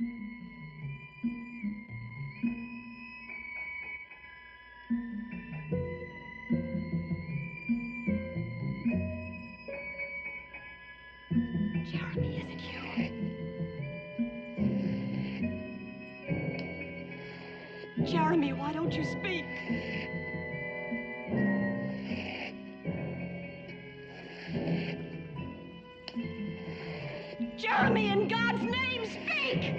Jeremy, is it you? Jeremy, why don't you speak? Jeremy, in God's name, speak!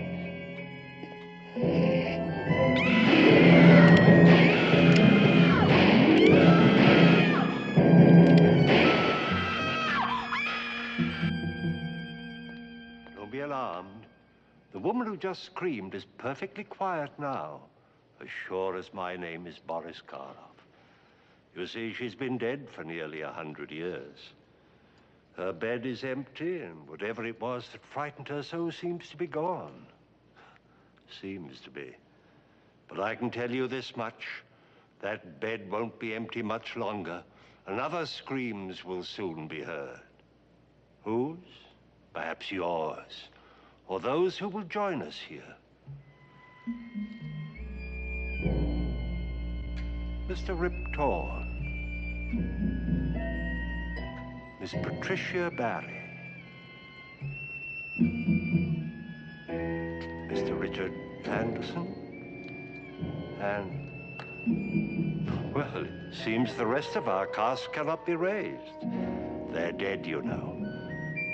Don't be alarmed. The woman who just screamed is perfectly quiet now, as sure as my name is Boris Karloff. You see, she's been dead for nearly 100 years. Her bed is empty, and whatever it was that frightened her so seems to be gone. Seems to be. But I can tell you this much. That bed won't be empty much longer, and other screams will soon be heard. Whose? Perhaps yours, or those who will join us here. Mr. Rip Torn, Miss Patricia Barry, Mr. Richard Anderson, and, well, it seems the rest of our cast cannot be raised. They're dead, you know.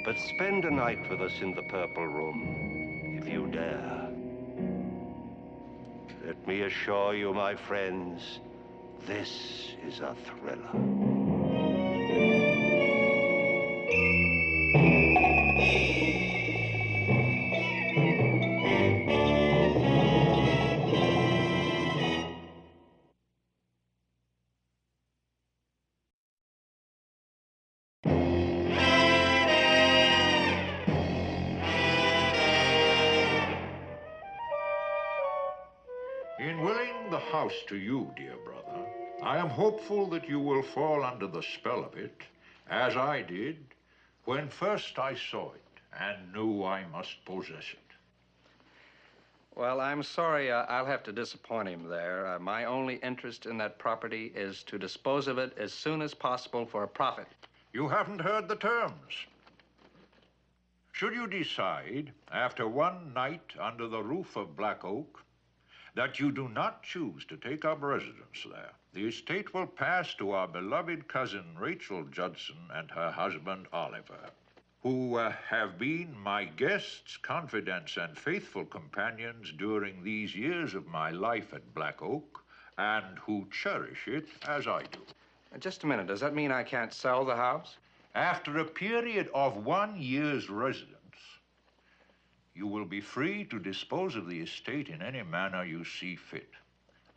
But spend a night with us in the Purple Room, if you dare. Let me assure you, my friends, this is a thriller. In willing the house to you, dear brother, I am hopeful that you will fall under the spell of it, as I did when first I saw it and knew I must possess it. Well, I'm sorry I'll have to disappoint him there. My only interest in that property is to dispose of it as soon as possible for a profit. You haven't heard the terms. Should you decide, after one night under the roof of Black Oak, that you do not choose to take up residence there, the estate will pass to our beloved cousin Rachel Judson and her husband Oliver, who have been my guests, confidants, and faithful companions during these years of my life at Black Oak, and who cherish it as I do. Just a minute. Does that mean I can't sell the house? After a period of 1 year's residence, you will be free to dispose of the estate in any manner you see fit.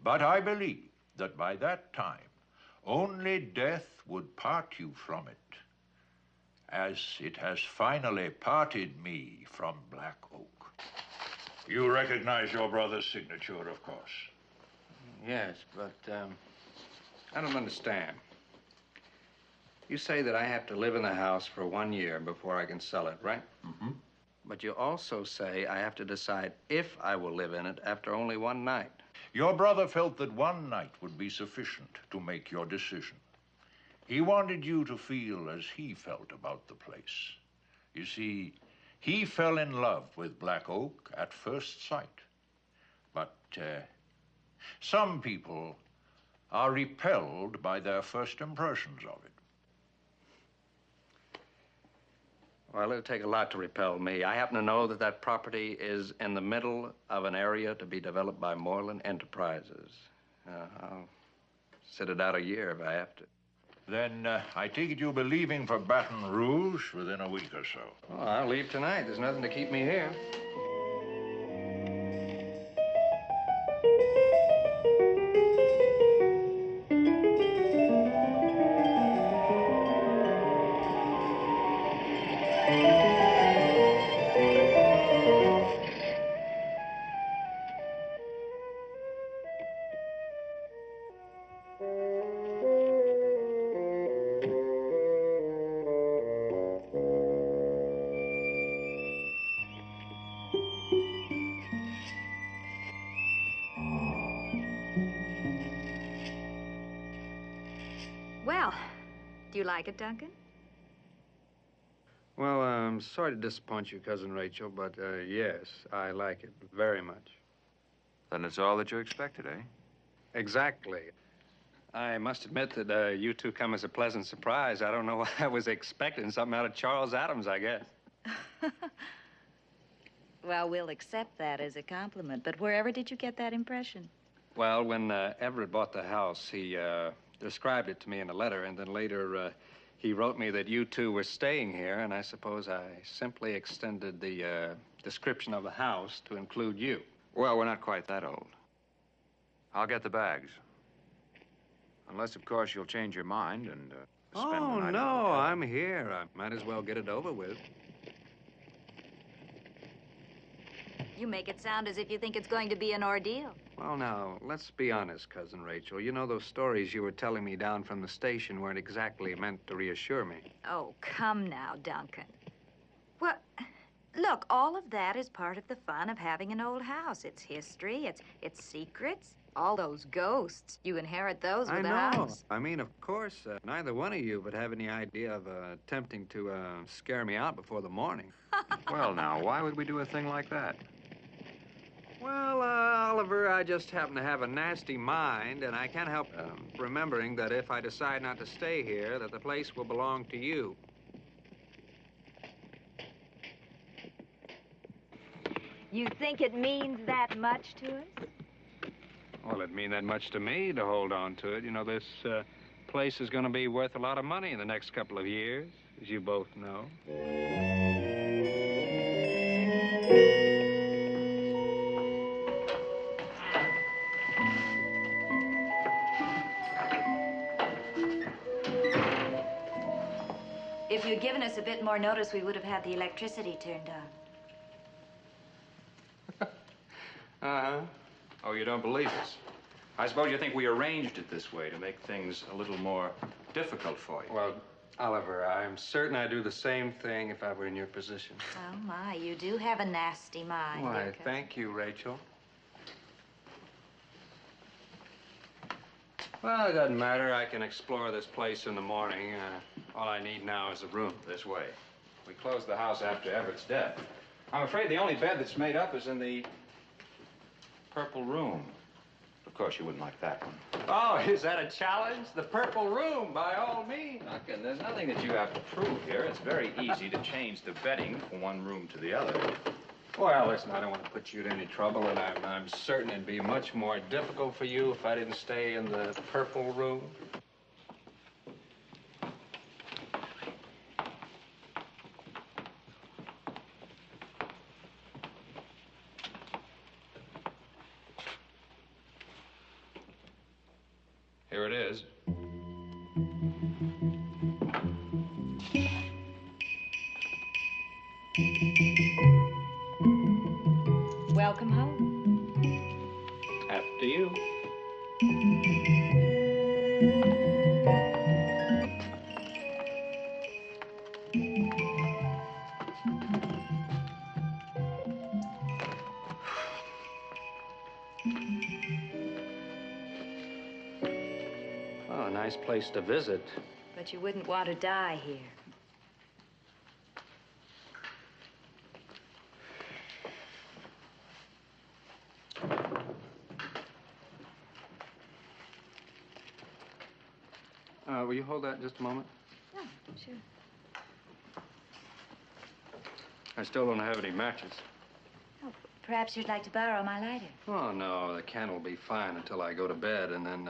But I believe that by that time, only death would part you from it, as it has finally parted me from Black Oak. You recognize your brother's signature, of course. Yes, but I don't understand. You say that I have to live in the house for 1 year before I can sell it, right? Mm-hmm. But you also say I have to decide if I will live in it after only one night. Your brother felt that one night would be sufficient to make your decision. He wanted you to feel as he felt about the place. You see, he fell in love with Black Oak at first sight. But some people are repelled by their first impressions of it. Well, it'll take a lot to repel me. I happen to know that that property is in the middle of an area to be developed by Moreland Enterprises. I'll sit it out a year if I have to. Then I take it you'll be leaving for Baton Rouge within a week or so. Well, I'll leave tonight. There's nothing to keep me here. Well, do you like it, Duncan? Well, I'm sorry to disappoint you, Cousin Rachel, but yes, I like it very much. Then it's all that you expected, eh? Exactly. I must admit that you two come as a pleasant surprise. I don't know what I was expecting. Something out of Charles Adams, I guess. Well, we'll accept that as a compliment, but wherever did you get that impression? Well, when Everett bought the house, he described it to me in a letter, and then later he wrote me that you two were staying here, and I suppose I simply extended the description of the house to include you. Well, we're not quite that old. I'll get the bags. Unless, of course, you'll change your mind and spend the Oh, night. no, I'm here. I might as well get it over with. You make it sound as if you think it's going to be an ordeal. Well, now, let's be honest, Cousin Rachel. You know, those stories you were telling me down from the station weren't exactly meant to reassure me. Oh, come now, Duncan. Well, look, all of that is part of the fun of having an old house. It's history, it's secrets, all those ghosts. You inherit those with the house. I mean, of course, neither one of you would have any idea of attempting to scare me out before the morning. Well, now, why would we do a thing like that? Well, Oliver, I just happen to have a nasty mind, and I can't help remembering that if I decide not to stay here, that the place will belong to you. You think it means that much to us? Well, it'd mean that much to me to hold on to it. You know, this place is going to be worth a lot of money in the next couple of years, as you both know. If you'd given us a bit more notice, we would have had the electricity turned on. Uh-huh. Oh, you don't believe us? I suppose you think we arranged it this way to make things a little more difficult for you. Well, Oliver, I'm certain I'd do the same thing if I were in your position. Oh, my, you do have a nasty mind. Why, Duncan. thank you, Rachel. Well, it doesn't matter. I can explore this place in the morning. All I need now is a room. This way. We closed the house after Everett's death. I'm afraid the only bed that's made up is in the purple room. Of course, you wouldn't like that one. Oh, is that a challenge? The purple room, by all means. Duncan, there's nothing that you have to prove here. It's very easy to change the bedding from one room to the other. Well, listen, I don't want to put you to any trouble, and I'm certain it'd be much more difficult for you if I didn't stay in the purple room. Here it is. Welcome home. After you. Oh, a nice place to visit. But you wouldn't want to die here. Will you hold that just a moment? Oh, sure. I still don't have any matches. Oh, perhaps you'd like to borrow my lighter. Oh, no, the can will be fine until I go to bed, and then,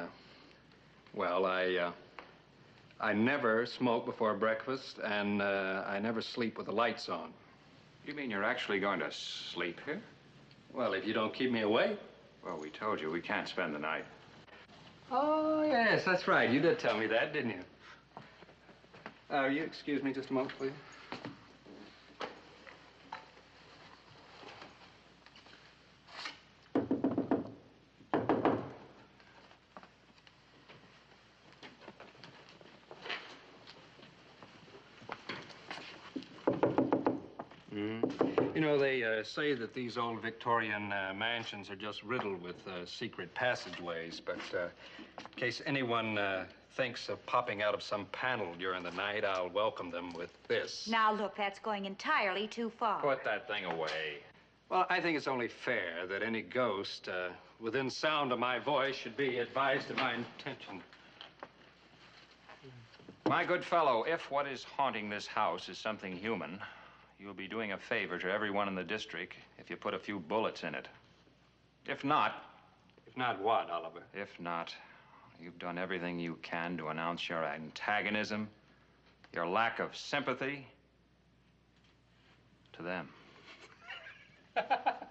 well, I never smoke before breakfast, and I never sleep with the lights on. You mean you're actually going to sleep here? Well, if you don't keep me awake. Well, we told you we can't spend the night. Oh, yes, that's right. You did tell me that, didn't you? Will you excuse me just a moment, please? You know, they say that these old Victorian mansions are just riddled with secret passageways, but in case anyone thinks of popping out of some panel during the night, I'll welcome them with this. Now, look, that's going entirely too far. Put that thing away. Well, I think it's only fair that any ghost within sound of my voice should be advised of my intention. My good fellow, if what is haunting this house is something human, you'll be doing a favor to everyone in the district if you put a few bullets in it. If not... If not what, Oliver? If not, you've done everything you can to announce your antagonism, your lack of sympathy to them. At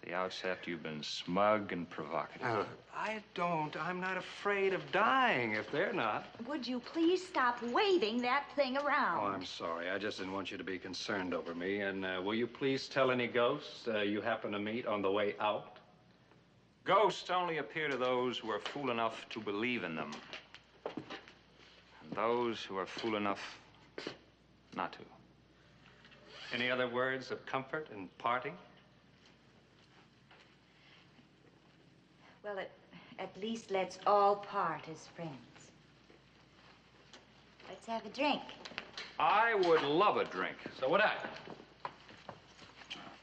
the outset, you've been smug and provocative. I'm not afraid of dying if they're not. Would you please stop waving that thing around? Oh, I'm sorry. I just didn't want you to be concerned over me. And will you please tell any ghosts you happen to meet on the way out? Ghosts only appear to those who are fool enough to believe in them. And those who are fool enough not to. Any other words of comfort in parting? Well, at least let's all part as friends. Let's have a drink. I would love a drink. So would I.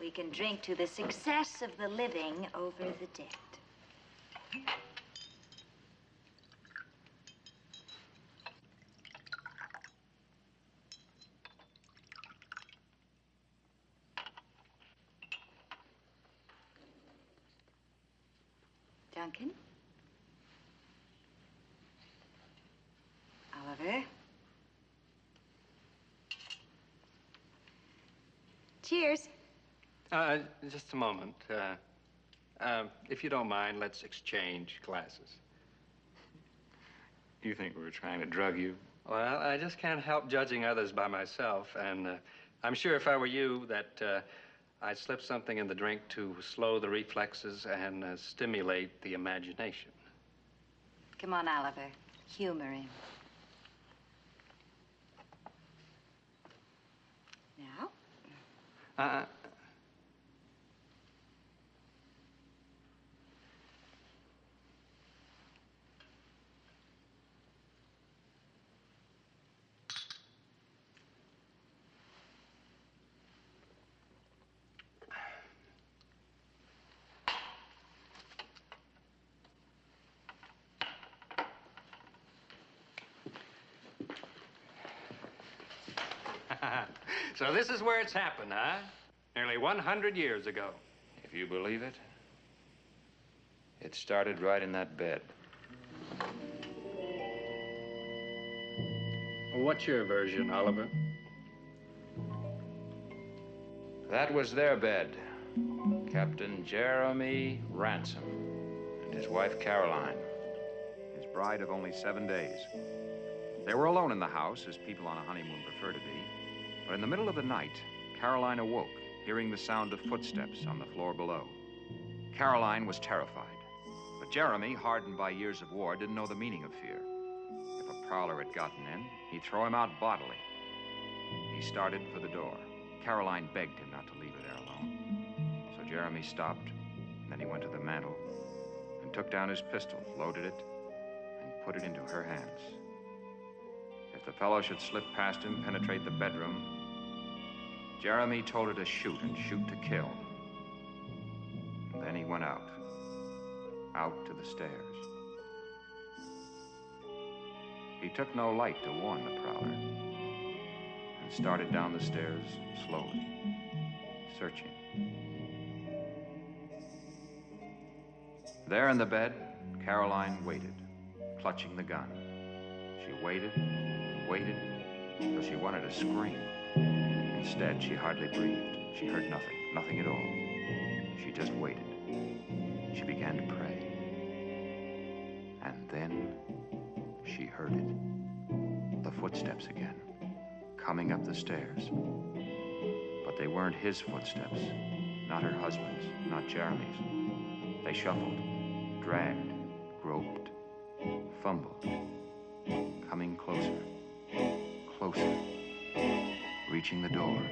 We can drink to the success of the living over the dead. Duncan? Oliver? Cheers. Just a moment. If you don't mind, let's exchange glasses. You think we were trying to drug you? Well, I just can't help judging others by myself, and I'm sure if I were you that I'd slip something in the drink to slow the reflexes and stimulate the imagination. Come on, Oliver. Humor him. Now? So this is where it's happened, huh? Nearly 100 years ago. If you believe it, it started right in that bed. Well, what's your version, Oliver? That was their bed. Captain Jeremy Ransom and his wife Caroline. His bride of only 7 days. They were alone in the house, as people on a honeymoon prefer to be. But in the middle of the night, Caroline awoke, hearing the sound of footsteps on the floor below. Caroline was terrified. But Jeremy, hardened by years of war, didn't know the meaning of fear. If a prowler had gotten in, he'd throw him out bodily. He started for the door. Caroline begged him not to leave her there alone. So Jeremy stopped, and then he went to the mantel and took down his pistol, loaded it, and put it into her hands. If the fellow should slip past him, penetrate the bedroom, Jeremy told her to shoot and shoot to kill. And then he went out to the stairs. He took no light to warn the prowler and started down the stairs slowly, searching. There in the bed, Caroline waited, clutching the gun. She waited and waited till she wanted to scream. Instead, she hardly breathed. She heard nothing, nothing at all. She just waited. She began to pray. And then she heard it. The footsteps again, coming up the stairs. But they weren't his footsteps, not her husband's, not Jeremy's. They shuffled, dragged, groped, fumbled, coming closer, closer, reaching the door.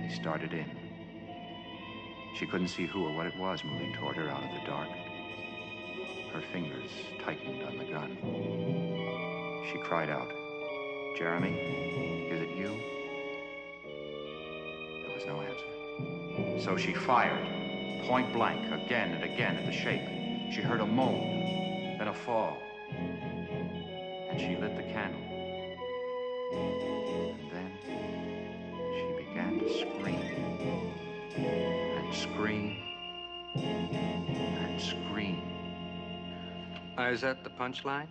They started in. She couldn't see who or what it was moving toward her out of the dark. Her fingers tightened on the gun. She cried out, "Jeremy, is it you?" There was no answer. So she fired, point blank, again and again at the shape. She heard a moan, then a fall. And she lit the candle. And then she began to scream. And scream. And scream. Is that the punchline?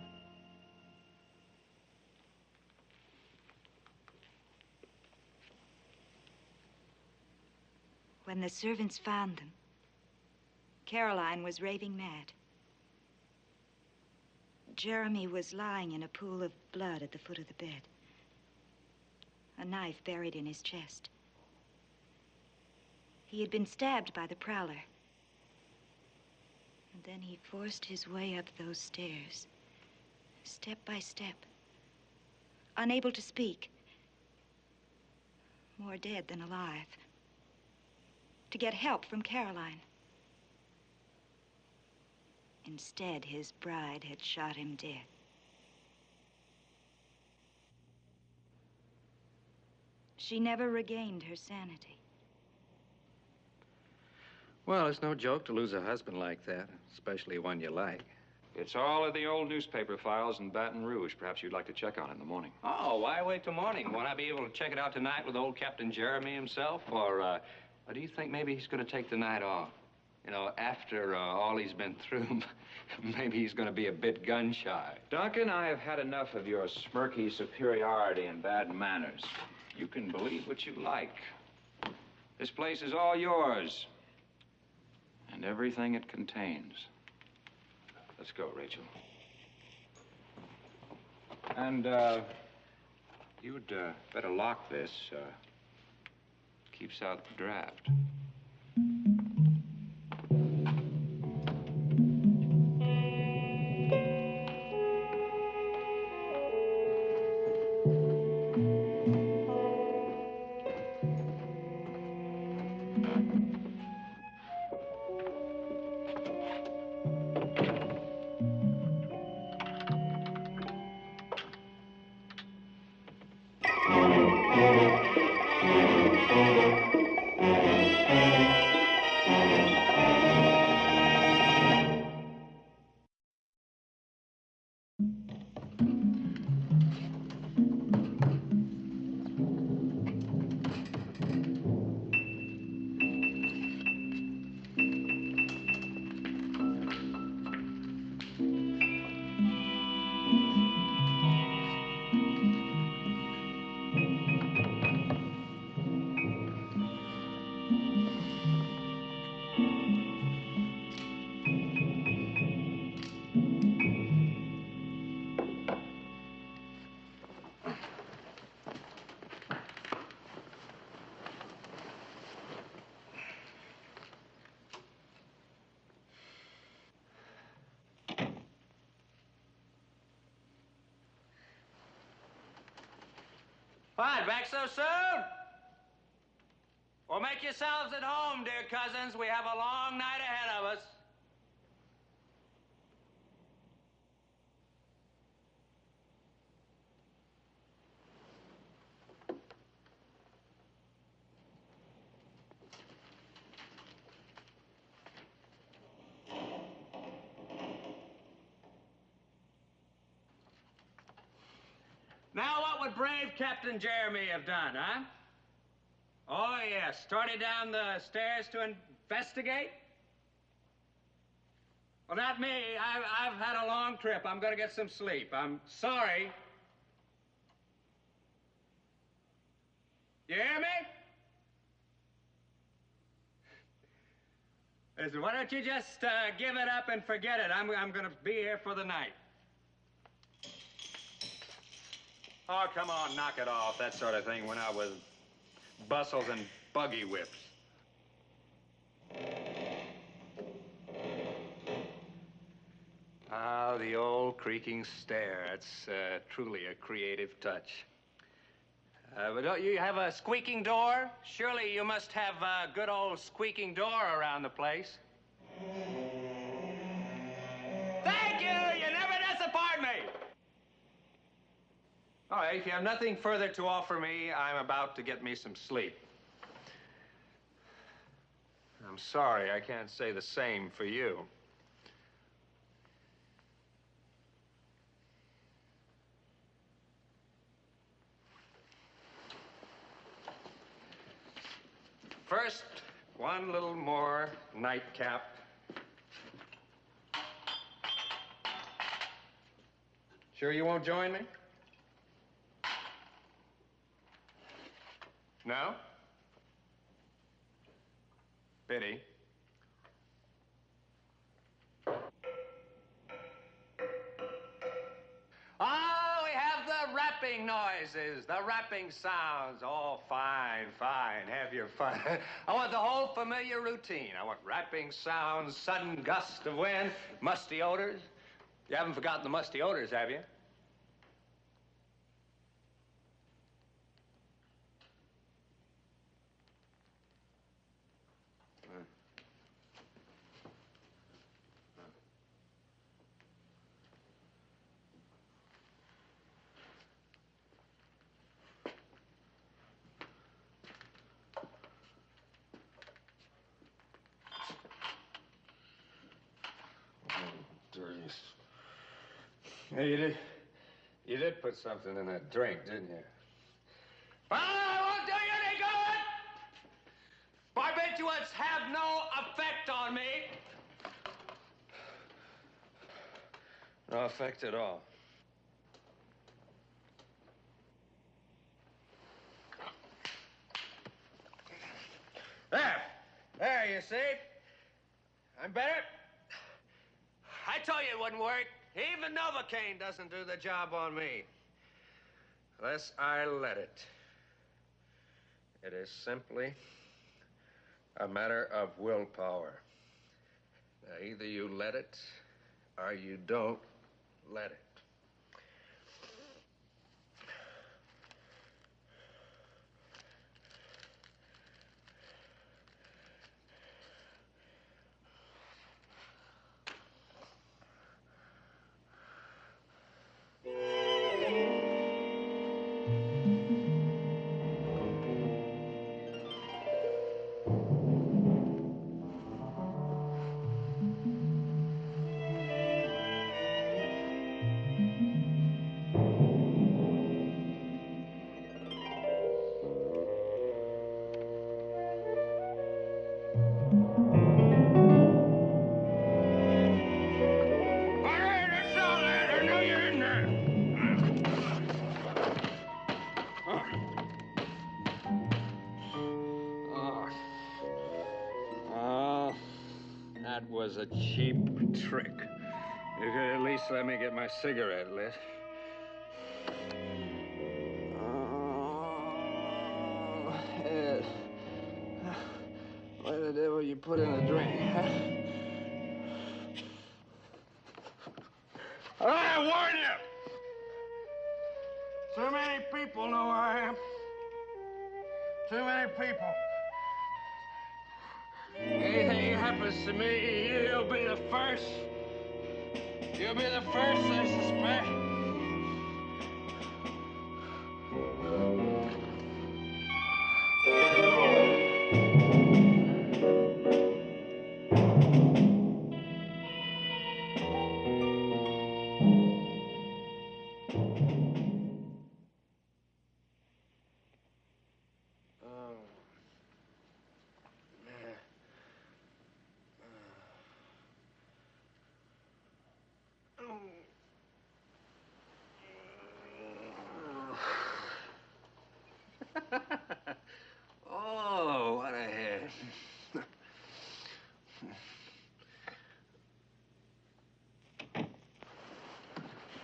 When the servants found them, Caroline was raving mad. Jeremy was lying in a pool of blood at the foot of the bed, a knife buried in his chest. He had been stabbed by the prowler. And then he forced his way up those stairs, step by step, unable to speak, more dead than alive, to get help from Caroline. Instead, his bride had shot him dead. She never regained her sanity. Well, it's no joke to lose a husband like that, especially one you like. It's all in the old newspaper files in Baton Rouge. Perhaps you'd like to check on it in the morning. Oh, why wait till morning? Won't I be able to check it out tonight with old Captain Jeremy himself? Or do you think maybe he's going to take the night off? You know, after all he's been through, maybe he's going to be a bit gun-shy. Duncan, I have had enough of your smirky superiority and bad manners. You can believe what you like. This place is all yours. And everything it contains. Let's go, Rachel. And, you'd better lock this. Keeps out the draft. What, back so soon? Well, make yourselves at home, dear cousins. We have a long night ahead of us. Now, what would brave Captain Jeremy have done, huh? Oh, yes, started down the stairs to investigate? Well, not me. I've had a long trip. I'm going to get some sleep. I'm sorry. You hear me? Listen, why don't you just give it up and forget it? I'm going to be here for the night. Oh, come on, knock it off. That sort of thing went out with bustles and buggy whips. Ah, the old creaking stair. It's truly a creative touch. But don't you have a squeaking door? Surely you must have a good old squeaking door around the place. There! All right, if you have nothing further to offer me, I'm about to get me some sleep. I'm sorry, I can't say the same for you. First, one little more nightcap. Sure you won't join me? No? Pity. Oh, we have the rapping noises, the rapping sounds. Oh, fine, fine. Have your fun. I want the whole familiar routine. I want rapping sounds, sudden gust of wind, musty odors. You haven't forgotten the musty odors, have you? Yeah, you did put something in that drink, didn't you? Well, I won't do you any good! Barbiturates have no effect on me. No effect at all. There, you see? I'm better. I told you it wouldn't work. Even Novocaine doesn't do the job on me. Unless I let it. It is simply a matter of willpower. Now, either you let it or you don't let it. That was a cheap trick. You could at least let me get my cigarette lit. Oh, Ed. Why the devil you put in a drink, huh? I warn you! Too many people know where I am. Too many people. Anything happens to me, you'll be the first. You'll be the first, I suspect. Oh, what a head.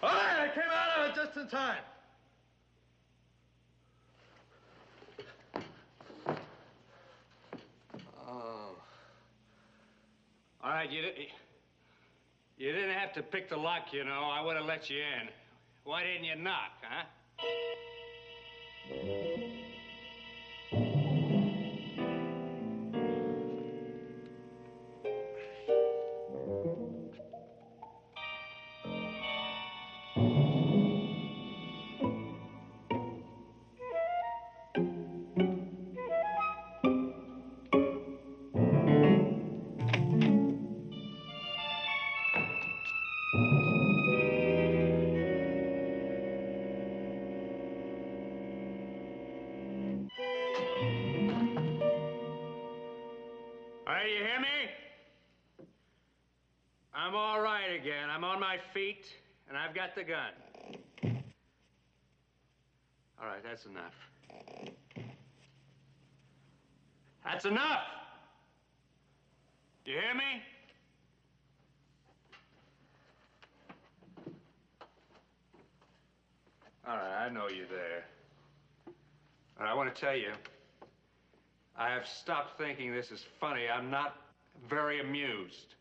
All right, I came out of it just in time. Oh. All right, you didn't have to pick the lock, you know. I would have let you in. Why didn't you knock, huh? All right, you hear me? I'm all right again. I'm on my feet, and I've got the gun. All right, that's enough. That's enough! You hear me? All right, I know you're there. And I want to tell you, I have stopped thinking this is funny. I'm not very amused.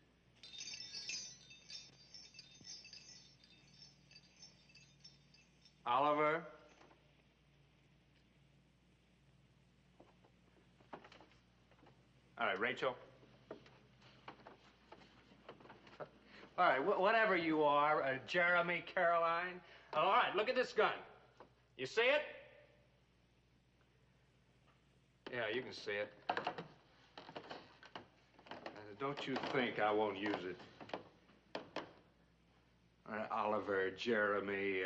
Oliver? All right, Rachel? All right, whatever you are, Jeremy, Caroline. All right, look at this gun. You see it? Yeah, you can see it. Don't you think I won't use it? All right, Oliver, Jeremy,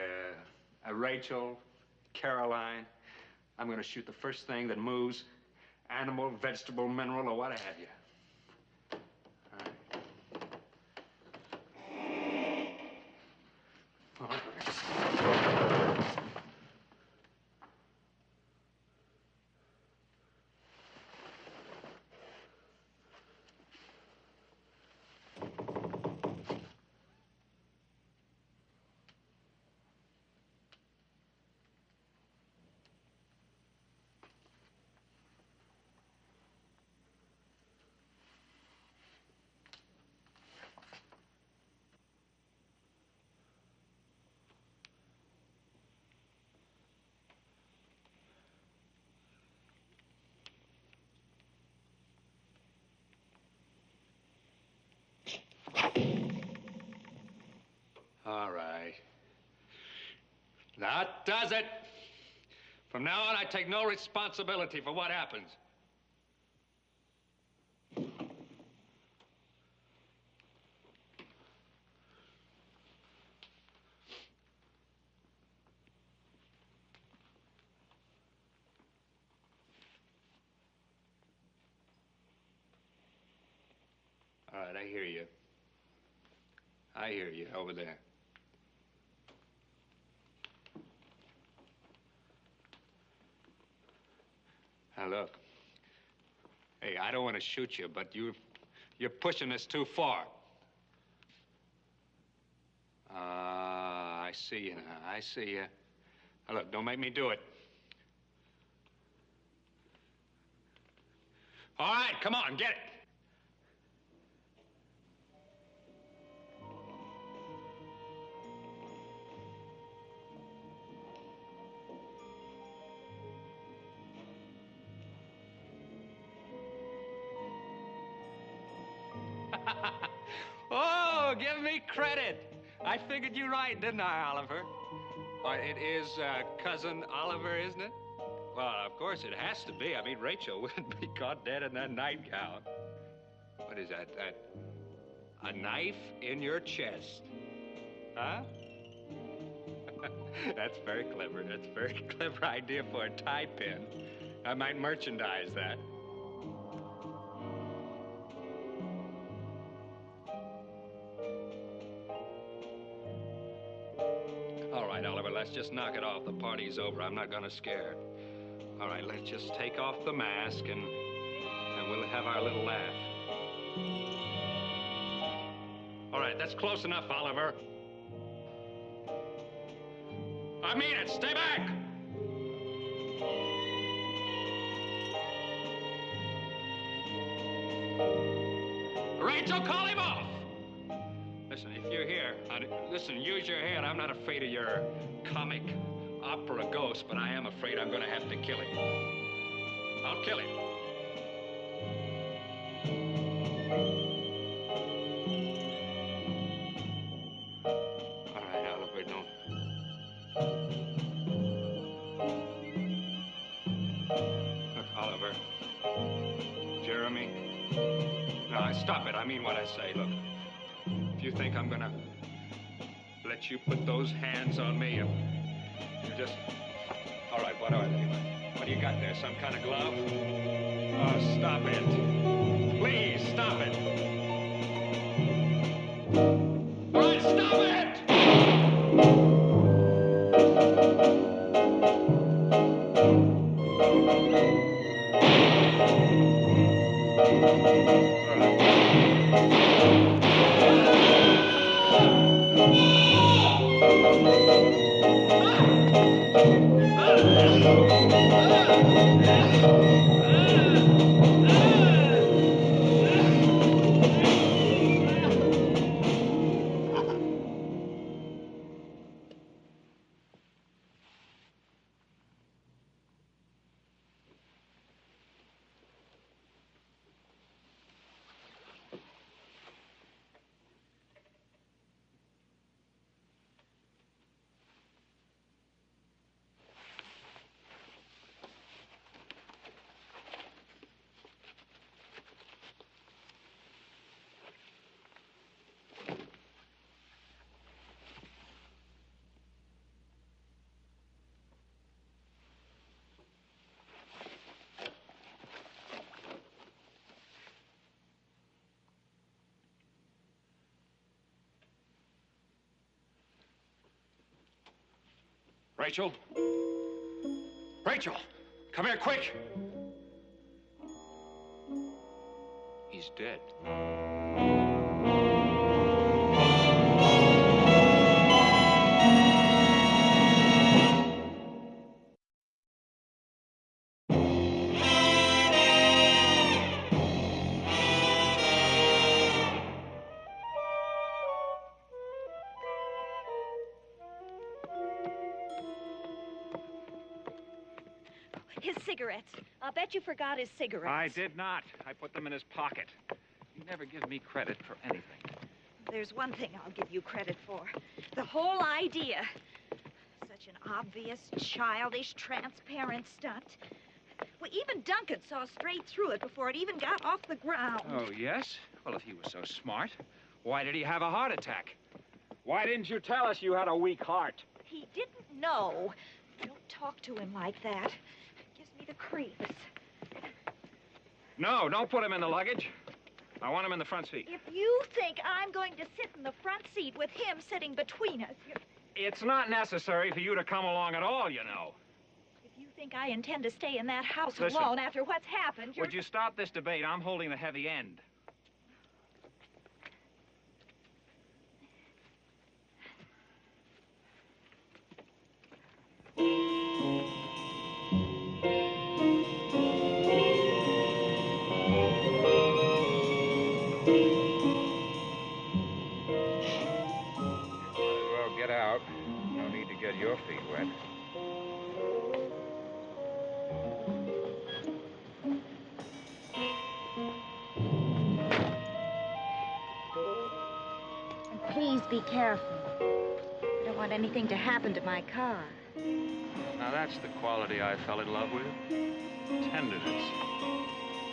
Rachel, Caroline. I'm going to shoot the first thing that moves, animal, vegetable, mineral, or what have you. All right. All right. That does it. From now on, I take no responsibility for what happens. All right, I hear you. I hear you over there. Now, look. Hey, I don't want to shoot you, but you're pushing this too far. I see you now. I see you. Now, look, don't make me do it. All right, come on, get it. Oh, give me credit. I figured you right, didn't I, Oliver? It is Cousin Oliver, isn't it? Well, of course it has to be. I mean, Rachel wouldn't be caught dead in that nightgown. What is that? A knife in your chest? Huh? That's very clever. That's a very clever idea for a tie pin. I might merchandise that. All right, Oliver, let's just knock it off. The party's over. I'm not gonna scare. All right, let's just take off the mask and we'll have our little laugh. All right, that's close enough, Oliver. I mean it. Stay back. Rachel, call him off. Listen, if you're here, listen, use your head. I'm not afraid of your comic opera ghost, but I am afraid I'm going to have to kill him. I'll kill him. All right, Oliver, don't. Look, Oliver. Jeremy. No, stop it. I mean what I say. Look. If you think I'm gonna let you put those hands on me, you just... All right, what are they? What do you got there, some kind of glove? Oh, stop it. Please, stop it. All right, stop it! Rachel? Rachel! Come here, quick! He's dead. His cigarettes. I'll bet you forgot his cigarettes. I did not. I put them in his pocket. You never give me credit for anything. There's one thing I'll give you credit for. The whole idea. Such an obvious, childish, transparent stunt. Well, even Duncan saw straight through it before it even got off the ground. Oh, yes? Well, if he was so smart, why did he have a heart attack? Why didn't you tell us you had a weak heart? He didn't know. Don't talk to him like that. Gives me the creeps. No, don't put him in the luggage. I want him in the front seat. If you think I'm going to sit in the front seat with him sitting between us, It's not necessary for you to come along at all, you know. if you think I intend to stay in that house Listen. alone after what's happened, Would you stop this debate? I'm holding the heavy end. Get out. No need to get your feet wet. And please be careful. I don't want anything to happen to my car. Now that's the quality I fell in love with. Tenderness.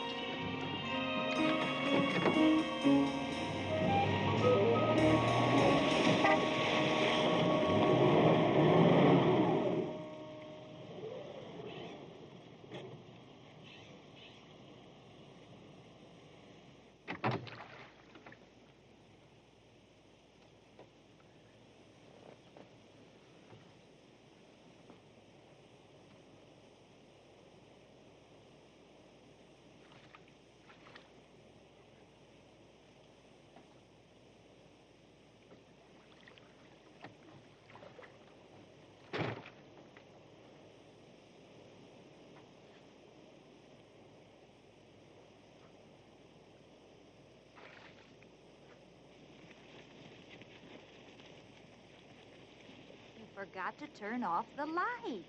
Forgot to turn off the lights.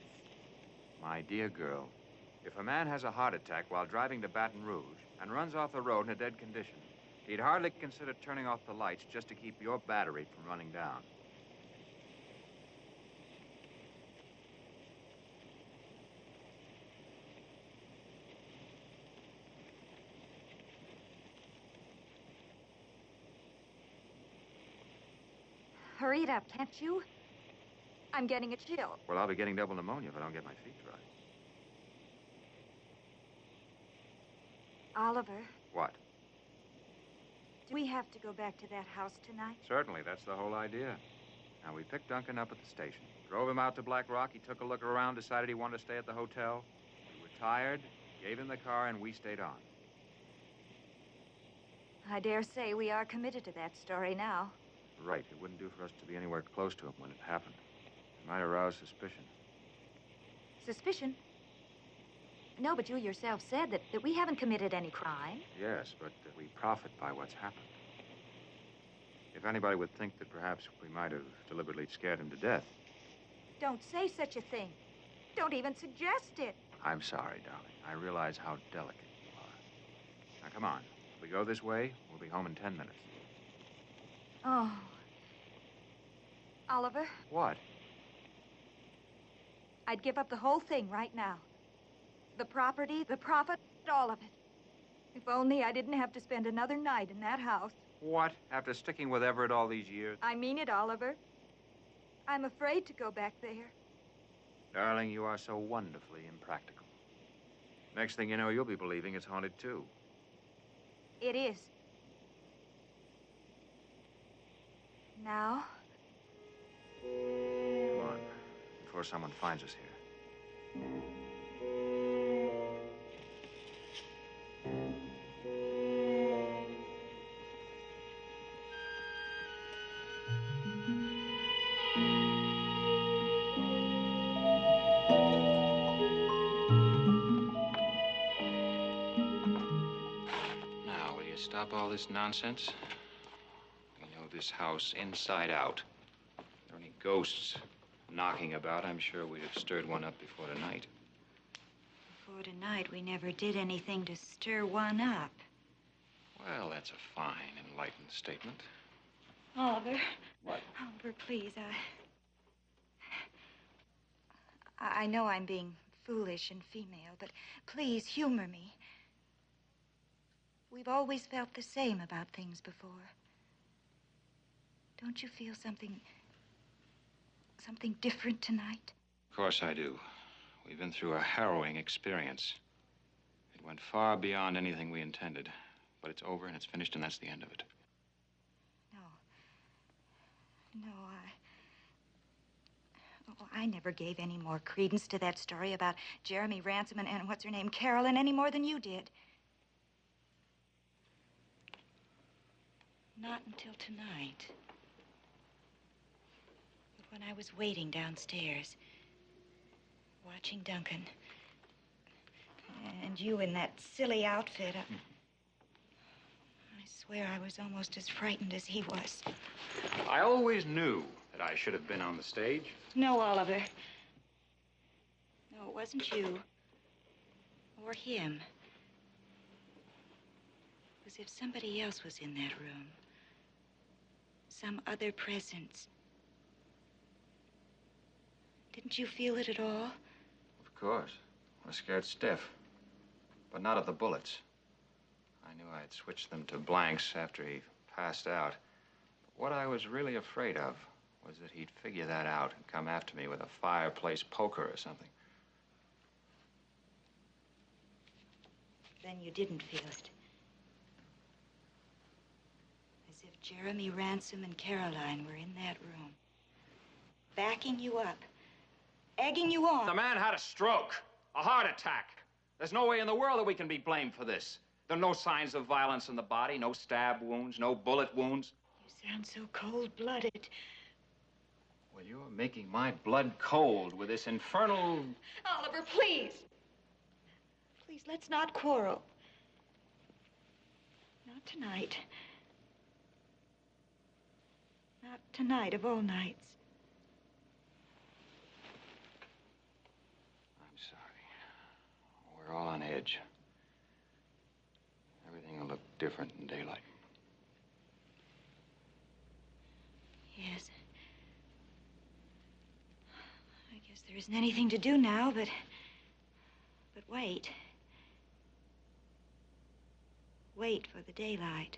My dear girl, if a man has a heart attack while driving to Baton Rouge and runs off the road in a dead condition, he'd hardly consider turning off the lights just to keep your battery from running down. Hurry it up, can't you? I'm getting a chill. Well, I'll be getting double pneumonia if I don't get my feet dry. Oliver, What? Do we have to go back to that house tonight? Certainly, that's the whole idea. Now, we picked Duncan up at the station, drove him out to Black Rock. He took a look around, decided he wanted to stay at the hotel. We were tired, gave him the car, and we stayed on. I dare say we are committed to that story now. Right. It wouldn't do for us to be anywhere close to him when it happened. It might arouse suspicion. Suspicion? No, but you yourself said that we haven't committed any crime. Yes, but that we profit by what's happened. If anybody would think that perhaps we might have deliberately scared him to death. Don't say such a thing. Don't even suggest it. I'm sorry, darling. I realize how delicate you are. Now, come on. If we go this way, we'll be home in 10 minutes. Oh. Oliver, What? I'd give up the whole thing right now. The property, the profit, all of it. If only I didn't have to spend another night in that house. What? After sticking with Everett all these years? I mean it, Oliver. I'm afraid to go back there. Darling, you are so wonderfully impractical. Next thing you know, you'll be believing it's haunted, too. It is. Now? Come on, before someone finds us here. Now, will you stop all this nonsense? We know this house inside out. If there are any ghosts knocking about, I'm sure we'd have stirred one up before tonight. Before tonight, we never did anything to stir one up. Well, that's a fine, enlightened statement. Oliver. What? Oliver, please, I know I'm being foolish and female, but please humor me. We've always felt the same about things before. Don't you feel something different tonight? Of course I do. We've been through a harrowing experience. It went far beyond anything we intended. But it's over and it's finished and that's the end of it. No, I never gave any more credence to that story about Jeremy Ransom and what's her name, Carolyn, any more than you did. Not until tonight. But when I was waiting downstairs, watching Duncan, and you in that silly outfit, I swear I was almost as frightened as he was. I always knew that I should have been on the stage. No, Oliver. No, it wasn't you. Or him. It was if somebody else was in that room. Some other presence. Didn't you feel it at all? Of course. I was scared stiff. But not of the bullets. I knew I'd switched them to blanks after he passed out. But what I was really afraid of was that he'd figure that out and come after me with a fireplace poker or something. Then you didn't feel it. As if Jeremy Ransom and Caroline were in that room. Backing you up. Egging you on. The man had a stroke, a heart attack. There's no way in the world that we can be blamed for this. There are no signs of violence in the body, no stab wounds, no bullet wounds. You sound so cold-blooded. Well, you're making my blood cold with this infernal... Oliver, please. Please, let's not quarrel. Not tonight. Not tonight of all nights. I'm sorry. We're all on edge. Everything will look different in daylight. Yes. I guess there isn't anything to do now, but wait. Wait for the daylight.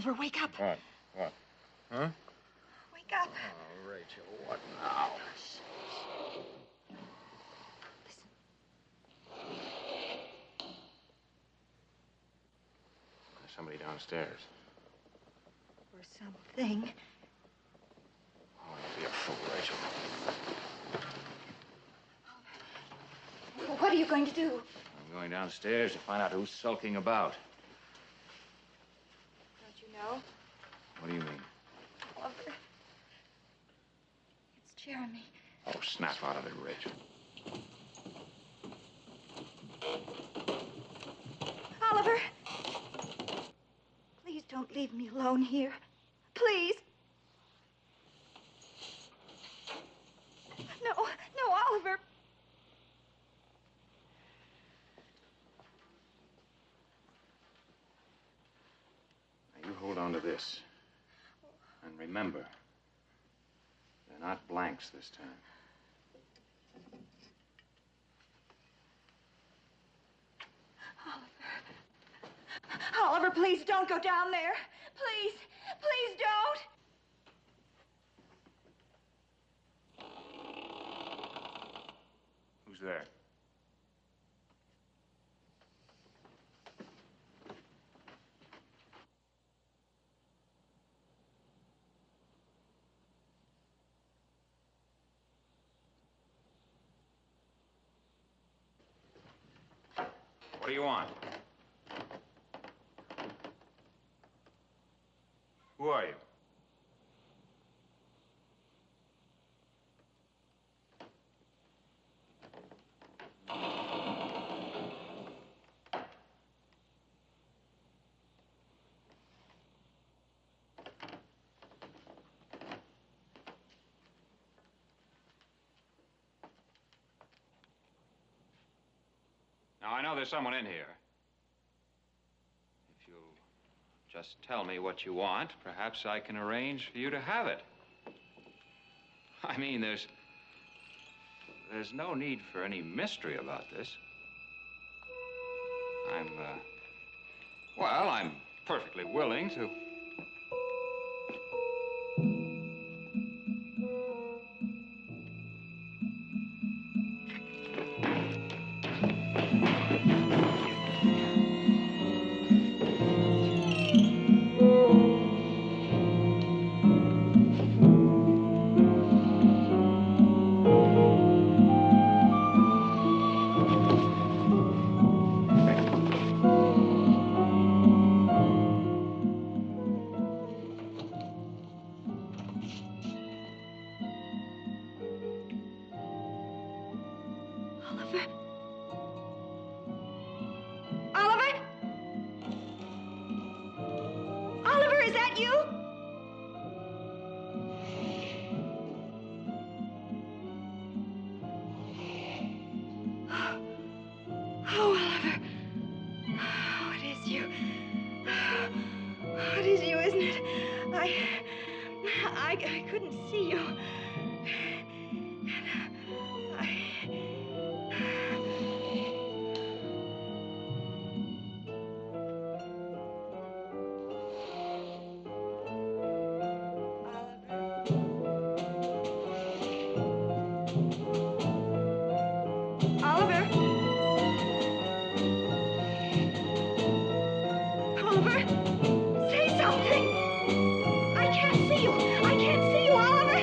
Oliver, wake up. What? What? Huh? Wake up. Oh, Rachel, what now? There's somebody downstairs. Or something. Oh, don't be a fool, Rachel. Well, what are you going to do? I'm going downstairs to find out who's sulking about. Don't you know? What do you mean? Oliver. It's Jeremy. Oh, snap out of it, Rachel. Oliver! Please don't leave me alone here. Please. No, no, Oliver. Now, you hold on to this. And remember, they're not blanks this time. Oliver, please don't go down there. Please, please don't. Who's there? What do you want? Who are you? Now, I know there's someone in here. If you'll just tell me what you want, perhaps I can arrange for you to have it. I mean, there's no need for any mystery about this. I'm perfectly willing to... Oliver? Oliver, is that you? Oh, Oliver. Oh, it is you. Oh, it is you, isn't it? I couldn't see you. Oliver? Oliver? Say something! I can't see you! I can't see you, Oliver!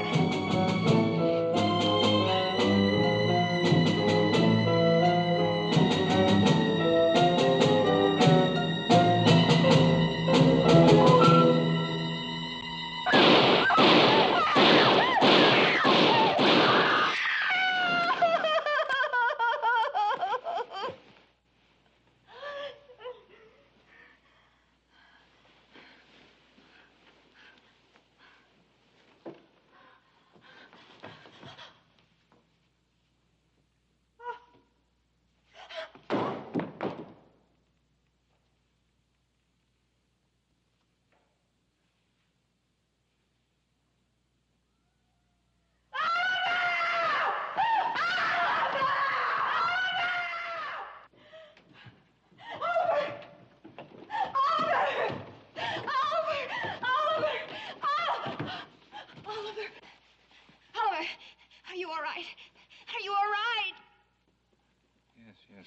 you all right? Are you all right? Yes, yes.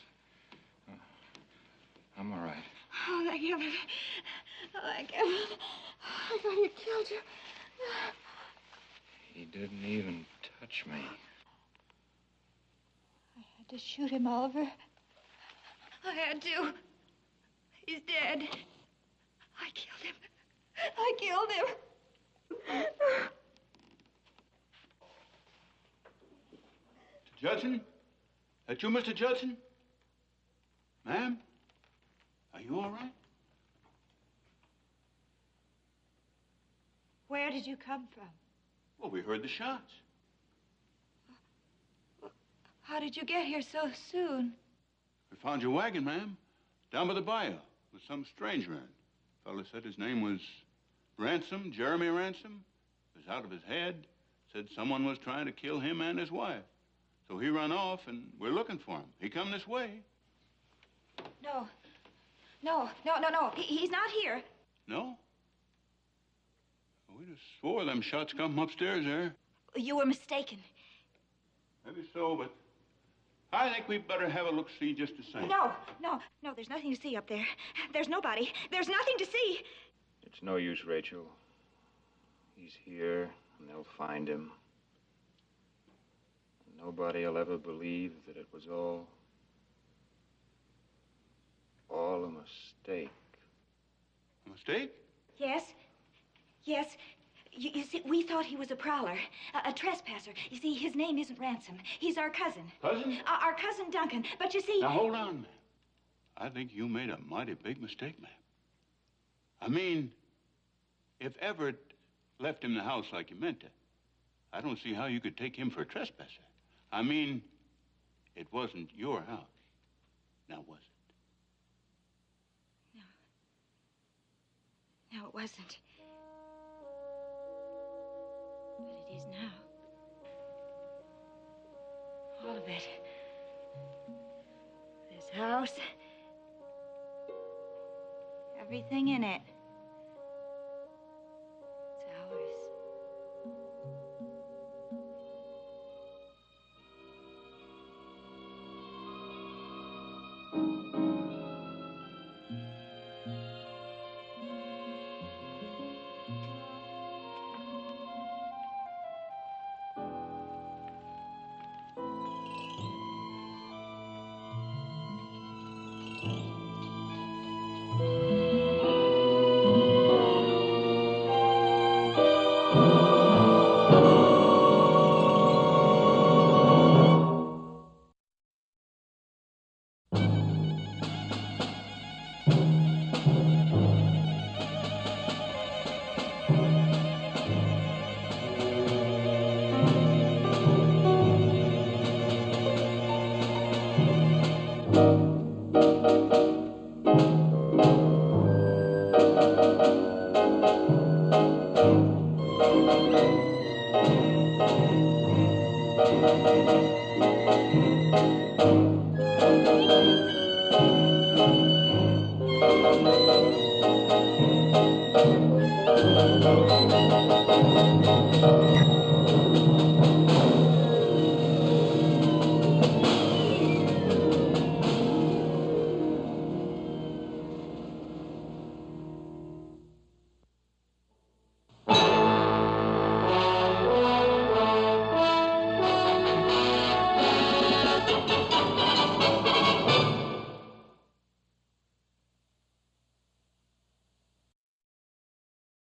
I'm all right. Oh, thank heaven. Oh, thank heaven. I thought he killed you. He didn't even touch me. I had to shoot him, Oliver. I had to. He's dead. I killed him. I killed him. Judson? That you, Mr. Judson? Ma'am? Are you all right? Where did you come from? Well, we heard the shots. How did you get here so soon? We found your wagon, ma'am, down by the bayou with some stranger in it. Fellow said his name was Ransom, Jeremy Ransom. Was out of his head. Said someone was trying to kill him and his wife. So he run off, and we're looking for him. He come this way. No. He's not here. No? We just swore them shots come from upstairs there. You were mistaken. Maybe so, but I think we'd better have a look-see just the same. No, there's nothing to see up there. There's nobody. There's nothing to see. It's no use, Rachel. He's here, and they'll find him. Nobody will ever believe that it was all a mistake. A mistake? Yes. You see, we thought he was a prowler, a trespasser. You see, his name isn't Ransom. He's our cousin. Cousin? Our cousin Duncan. But you see... Now, hold on, ma'am. I think you made a mighty big mistake, ma'am. I mean, if Everett left him the house like you meant to, I don't see how you could take him for a trespasser. I mean, it wasn't your house. Now, was it? No, it wasn't. But it is now. All of it. This house. Everything in it. It's ours.